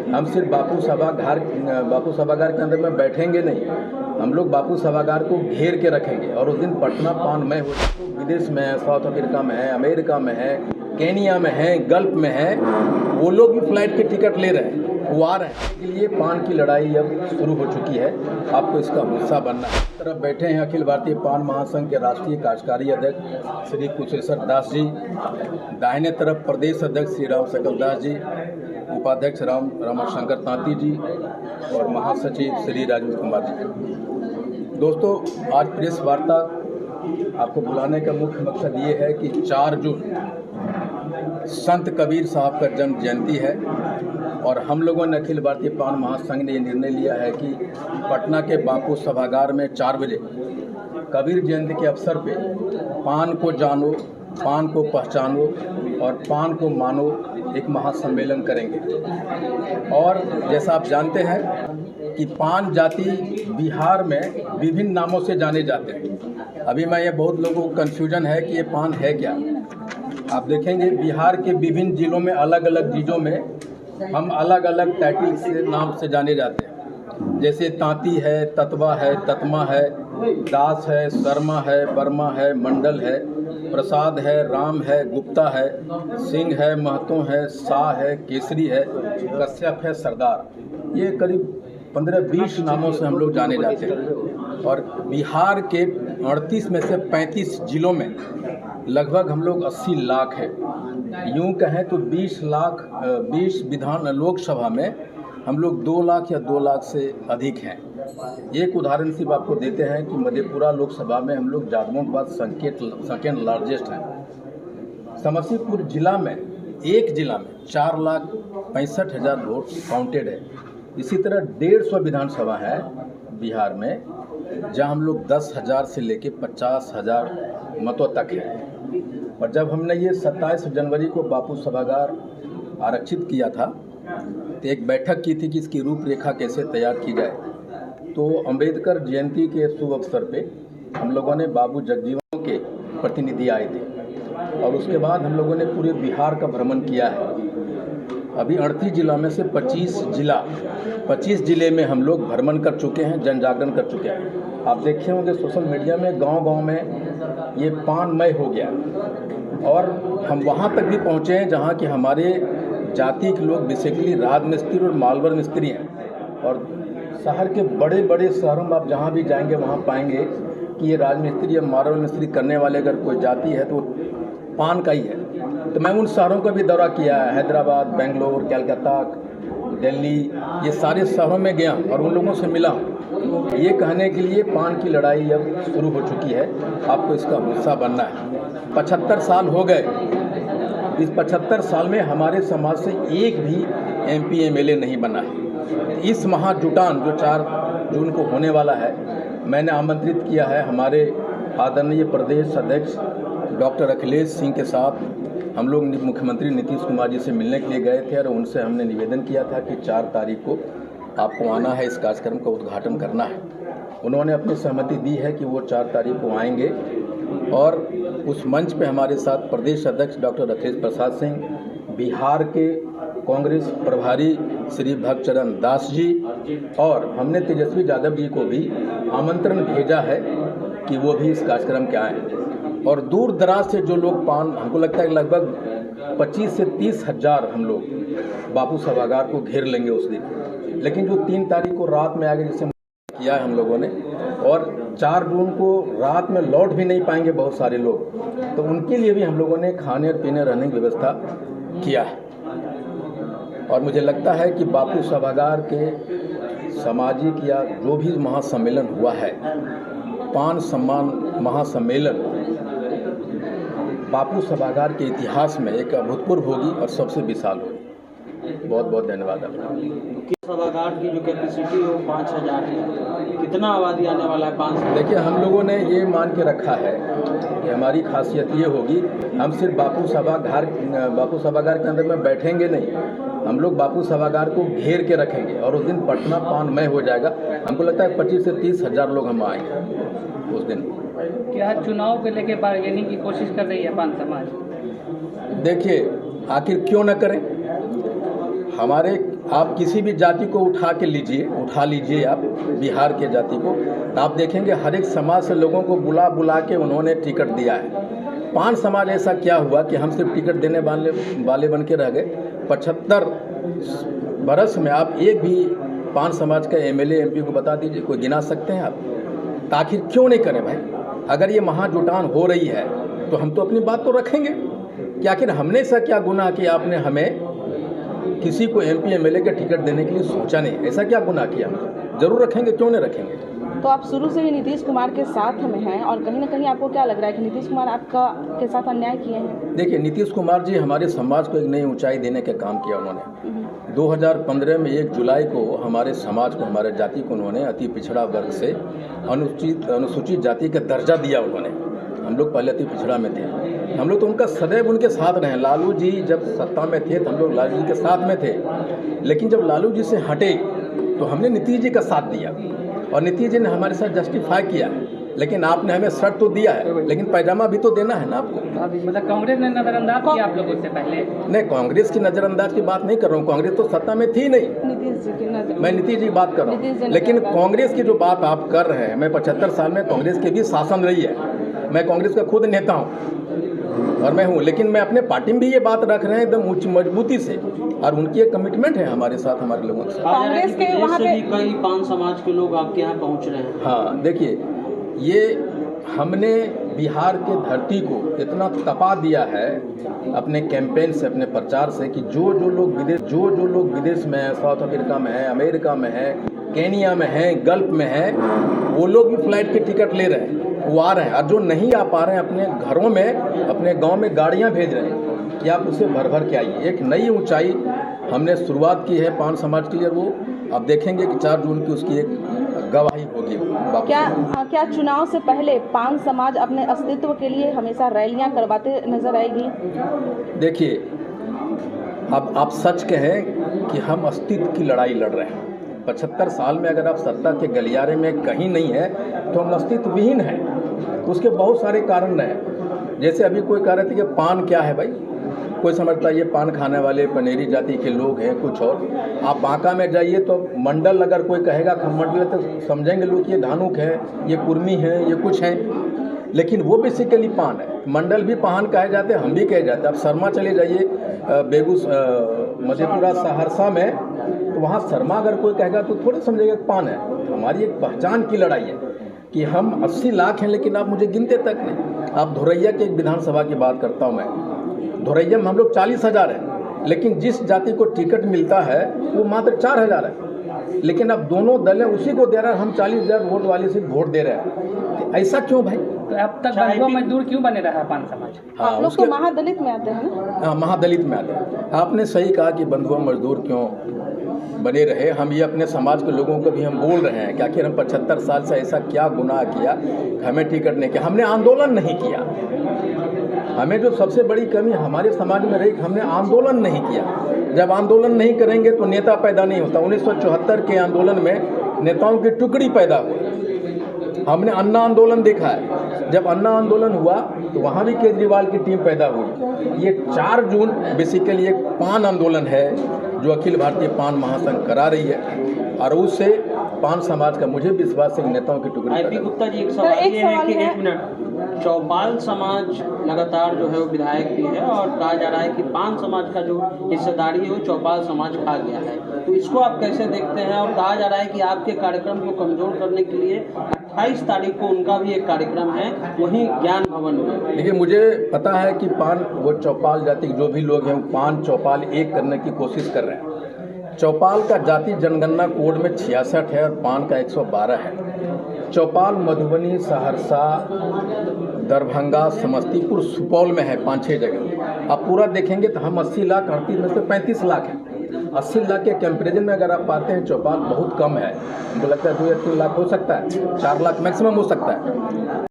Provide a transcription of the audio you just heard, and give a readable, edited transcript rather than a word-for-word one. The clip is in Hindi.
हम सिर्फ बापू सभागार के अंदर में बैठेंगे नहीं, हम लोग बापू सभागार को घेर के रखेंगे। और उस दिन पटना पानमय हो, विदेश में है, साउथ अफ्रीका में है, अमेरिका में है, केनिया में है, गल्फ में है, वो लोग भी फ्लाइट के टिकट ले रहे हैं, वो आ रहे हैं। इसके लिए पान की लड़ाई अब शुरू हो चुकी है, आपको इसका हिस्सा बनना है। इस तरफ बैठे हैं अखिल भारतीय पान महासंघ के राष्ट्रीय कार्यकारी अध्यक्ष श्री कुशेश्वर दास जी, दाहिने तरफ प्रदेश अध्यक्ष श्री राम सकल दास जी, उपाध्यक्ष रामशंकर तांती जी और महासचिव श्री राजेंद्र कुमार जी। दोस्तों, आज प्रेस वार्ता आपको बुलाने का मुख्य मकसद ये है कि 4 जून संत कबीर साहब का जन्म जयंती है और हम लोगों ने अखिल भारतीय पान महासंघ ने ये निर्णय लिया है कि पटना के बापू सभागार में 4 बजे कबीर जयंती के अवसर पे पान को जानो, पान को पहचानो और पान को मानो एक महासम्मेलन करेंगे। और जैसा आप जानते हैं कि पान जाति बिहार में विभिन्न नामों से जाने जाते हैं। अभी ये बहुत लोगों को कन्फ्यूजन है कि ये पान है क्या। आप देखेंगे बिहार के विभिन्न जिलों में अलग अलग चीज़ों में हम अलग अलग टाइटल से नाम से जाने जाते हैं, जैसे तांती है, ततवा है, ततमा है, दास है, शर्मा है, वर्मा है, मंडल है, प्रसाद है, राम है, गुप्ता है, सिंह है, महतो है, शाह है, केसरी है, कश्यप है, सरदार। ये करीब 15-20 नामों से हम लोग जाने जाते हैं। और बिहार के 38 में से 35 जिलों में लगभग हम लोग 80 लाख है। यूँ कहें तो 20 विधान लोकसभा में हम लोग 2 लाख या 2 लाख से अधिक हैं। एक उदाहरण सिर्फ आपको देते हैं कि मधेपुरा लोकसभा में हम लोग जादवों के बाद सेकेंड लार्जेस्ट हैं। समस्तीपुर जिला में 4,65,000 वोट काउंटेड है। इसी तरह 150 विधानसभा है बिहार में, जहां हम लोग 10,000 से लेके 50,000 मतों तक है। और जब हमने ये 27 जनवरी को बापू सभागार आरक्षित किया था तो एक बैठक की थी कि इसकी रूपरेखा कैसे तैयार की जाए। तो अंबेडकर जयंती के शुभ अवसर पे हम लोगों ने बाबू जगजीवन के प्रतिनिधि आए थे और उसके बाद हम लोगों ने पूरे बिहार का भ्रमण किया है। अभी 38 जिला में से 25 जिले में हम लोग भ्रमण कर चुके हैं, जन जागरण कर चुके हैं। आप देखे होंगे सोशल मीडिया में गांव-गांव में ये पानमय हो गया और हम वहां तक भी पहुंचे हैं जहां कि हमारे जाति के लोग बेसिकली राज मिस्त्री और मालवर मिस्त्री हैं। और शहर के बड़े बड़े शहरों में आप जहाँ भी जाएंगे वहाँ पाएंगे कि ये राजमिस्त्री या मार्बल मिस्त्री करने वाले अगर कोई जाति है तो पान का ही है। तो मैं उन शहरों का भी दौरा किया है, हैदराबाद, बेंगलोर, कलकत्ता, दिल्ली, ये सारे शहरों में गया और उन लोगों से मिला। ये कहने के लिए पान की लड़ाई अब शुरू हो चुकी है, आपको इसका हिस्सा बनना है। 75 साल हो गए, इस 75 साल में हमारे समाज से एक भी MP MLA नहीं बना है। इस महाजुटान जो 4 जून को होने वाला है, मैंने आमंत्रित किया है हमारे आदरणीय प्रदेश अध्यक्ष डॉक्टर अखिलेश सिंह के साथ। हम लोग मुख्यमंत्री नीतीश कुमार जी से मिलने के लिए गए थे और उनसे हमने निवेदन किया था कि 4 तारीख को आपको आना है, इस कार्यक्रम का उद्घाटन करना है। उन्होंने अपनी सहमति दी है कि वो 4 तारीख को आएंगे और उस मंच पे हमारे साथ प्रदेश अध्यक्ष डॉक्टर अखिलेश प्रसाद सिंह, बिहार के कांग्रेस प्रभारी श्री भक्तचरण दास जी और हमने तेजस्वी यादव जी को भी आमंत्रण भेजा है कि वो भी इस कार्यक्रम के आएँ। और दूर दराज से जो लोग पान, हमको लगता है लगभग 25 से 30 हज़ार हम लोग बापू सभागार को घेर लेंगे उस दिन। लेकिन जो 3 तारीख को रात में आगे जिसे किया है हम लोगों ने, और 4 जून को रात में लौट भी नहीं पाएंगे बहुत सारे लोग, तो उनके लिए भी हम लोगों ने खाने और पीने रहने की व्यवस्था किया है। और मुझे लगता है कि बापू सभागार के सामाजिक या जो भी महासम्मेलन हुआ है, पान सम्मान महासम्मेलन बापू सभागार के इतिहास में एक अभूतपूर्व होगी और सबसे विशाल होगी। बहुत बहुत धन्यवाद आपका। सभागार की जो कैपेसिटी है वो 5,000 है, कितना आबादी आने वाला है? 500। देखिए, हम लोगों ने ये मान के रखा है कि हमारी खासियत ये होगी, हम सिर्फ बापू सभागार के अंदर में बैठेंगे नहीं, हम लोग बापू सभागार को घेर के रखेंगे और उस दिन पटना पानमय हो जाएगा। हमको लगता है 25 से 30 हज़ार लोग हम आएंगे उस दिन। क्या चुनाव को लेकर बार्गेनिंग की कोशिश कर रही है पान समाज? देखिए, आखिर क्यों न करें। हमारे आप किसी भी जाति को उठा लीजिए आप बिहार के जाति को, तो आप देखेंगे हर एक समाज से लोगों को बुला बुला के उन्होंने टिकट दिया है। 5 समाज ऐसा क्या हुआ कि हम सिर्फ टिकट देने वाले बन के रह गए? 75 बरस में आप एक भी 5 समाज का एमएलए एमपी को बता दीजिए, कोई गिना सकते हैं आप? तो आखिर क्यों नहीं करें भाई? अगर ये महाजुटान हो रही है तो हम तो अपनी बात तो रखेंगे कि आखिर हमने ऐसा क्या गुनाह किया आपने हमें किसी को एमपी एमएलए के टिकट देने के लिए सोचा नहीं? ऐसा क्या गुनाह किया? जरूर रखेंगे, क्यों नहीं रखेंगे। तो आप शुरू से ही नीतीश कुमार के साथ में हैं और कहीं ना कहीं आपको क्या लग रहा है कि नीतीश कुमार आपका के साथ अन्याय किए हैं? देखिए, नीतीश कुमार जी हमारे समाज को एक नई ऊंचाई देने का काम किया उन्होंने। 2015 में 1 जुलाई को हमारे समाज को, हमारे जाति को उन्होंने अति पिछड़ा वर्ग से अनुसूचित जाति का दर्जा दिया उन्होंने। हम लोग पहले अति पिछड़ा में थे, हम लोग तो उनका सदैव उनके साथ रहे। लालू जी जब सत्ता में थे तो हम लोग लालू जी के साथ में थे, लेकिन जब लालू जी से हटे तो हमने नीतीश जी का साथ दिया और नीतीश जी ने हमारे साथ जस्टिफाई किया। लेकिन आपने हमें शर्त तो दिया है, लेकिन पैजामा भी तो देना है ना आपको। मतलब कांग्रेस ने नजरअंदाज किया आप लोगों से पहले? नहीं, कांग्रेस की नजरअंदाज की बात नहीं कर रहा हूँ, कांग्रेस तो सत्ता में थी नहीं। मैं नीतीश जी की बात कर रहा हूँ। लेकिन कांग्रेस की जो बात आप कर रहे हैं, मैं 75 साल में कांग्रेस की भी शासन रही है, मैं कांग्रेस का खुद नेता हूँ और मैं हूँ, लेकिन मैं अपने पार्टी में भी ये बात रख रहे हैं एकदम उच्च मजबूती से, और उनकी एक कमिटमेंट है हमारे साथ, हमारे लोगों से। कांग्रेस के वहाँ पे भी कई 5 समाज के लोग आपके यहाँ पहुँच रहे हैं। हाँ, देखिए, ये हमने बिहार के धरती को इतना तपा दिया है अपने कैंपेन से, अपने प्रचार से, कि जो लोग विदेश में हैं, साउथ अफ्रीका में हैं, अमेरिका में हैं, केनिया में हैं, गल्फ में हैं, वो लोग भी फ्लाइट के टिकट ले रहे हैं, वो आ रहे हैं। और जो नहीं आ पा रहे हैं अपने घरों में, अपने गांव में गाड़ियां भेज रहे हैं कि आप उसे भर भर के आइए। एक नई ऊंचाई हमने शुरुआत की है 5 समाज के लिए, वो अब देखेंगे कि 4 जून की उसकी एक गवाही होगी। क्या चुनाव से पहले 5 समाज अपने अस्तित्व के लिए हमेशा रैलियां करवाते नजर आएगी? देखिए, अब आप सच कहें कि हम अस्तित्व की लड़ाई लड़ रहे हैं। 75 साल में अगर आप सत्ता के गलियारे में कहीं नहीं है तो हम अस्तित्व विहीन हैं। उसके बहुत सारे कारण हैं। जैसे अभी कोई कह रहे थे कि पान क्या है भाई, कोई समझता है ये पान खाने वाले पनेरी जाति के लोग हैं, कुछ और। आप बांका में जाइए तो मंडल अगर कोई कहेगा मंडल तो समझेंगे लोग ये धानुक है, ये कुर्मी है, ये कुछ हैं, लेकिन वो बेसिकली पान है। मंडल भी पान कहे जाते हैं, हम भी कहे जाते हैं। आप शर्मा चले जाइए मधेपुरा सहरसा में, तो वहाँ शर्मा अगर कोई कहेगा तो थोड़ा समझेगा पान है। हमारी एक पहचान की लड़ाई है कि हम 80 लाख हैं, लेकिन आप मुझे गिनते तक नहीं। आप धोरैया के एक विधानसभा की बात करता हूँ मैं, धोरैया में हम लोग 40,000 हैं, लेकिन जिस जाति को टिकट मिलता है वो मात्र 4,000 है। लेकिन अब दोनों दलें उसी को दे रहे हैं, हम 40,000 वोट वाले से वोट दे रहे हैं। ऐसा क्यों भाई? तो अब तक बंधुआ मजदूर क्यों बने रहा है 5 समाज? आप लोग तो महादलित में आते हैं ना? हाँ, महादलित में आते हैं। आपने सही कहा कि बंधुआ मजदूर क्यों बने रहे। हम ये अपने समाज के लोगों को भी हम बोल रहे हैं कि आखिर हम 75 साल से ऐसा क्या गुनाह किया, हमें टिकट नहीं किया। हमने आंदोलन नहीं किया। हमें जो सबसे बड़ी कमी हमारे समाज में रही, हमने आंदोलन नहीं किया। जब आंदोलन नहीं करेंगे तो नेता पैदा नहीं होता। 1974 के आंदोलन में नेताओं की टुकड़ी पैदा हुई। हमने अन्ना आंदोलन देखा है। जब अन्ना आंदोलन हुआ तो वहाँ भी केजरीवाल की टीम पैदा हुई। ये 4 जून बेसिकली एक पान आंदोलन है जो अखिल भारतीय पान महासंघ करा रही है, और उससे पान समाज का मुझे विश्वास है नेताओं की टुकड़ी। आईपी गुप्ता जी, एक सवाल ये है कि 1 मिनट, चौपाल समाज लगातार जो है वो विधायक भी है और कहा जा रहा है कि पान समाज का जो हिस्सेदारी है वो चौपाल समाज खा गया है, तो इसको आप कैसे देखते हैं? और कहा जा रहा है कि आपके कार्यक्रम को कमजोर करने के लिए 28 तारीख को उनका भी एक कार्यक्रम है वहीं ज्ञान भवन में। देखिए, मुझे पता है कि पान, वो चौपाल जाति जो भी लोग हैं वो पान चौपाल एक करने की कोशिश कर रहे हैं। चौपाल का जाति जनगणना कोड में 66 है और पान का 112 है। चौपाल मधुबनी, सहरसा, दरभंगा, समस्तीपुर, सुपौल में है 5-6 जगह। आप पूरा देखेंगे तो हम 80 लाख 38 में से 35 लाख हैं। 80 लाख के कंपेरिजन में अगर आप पाते हैं चौपाल बहुत कम है। मुझे लगता है 2 या 3 लाख हो सकता है, 4 लाख मैक्सिमम हो सकता है।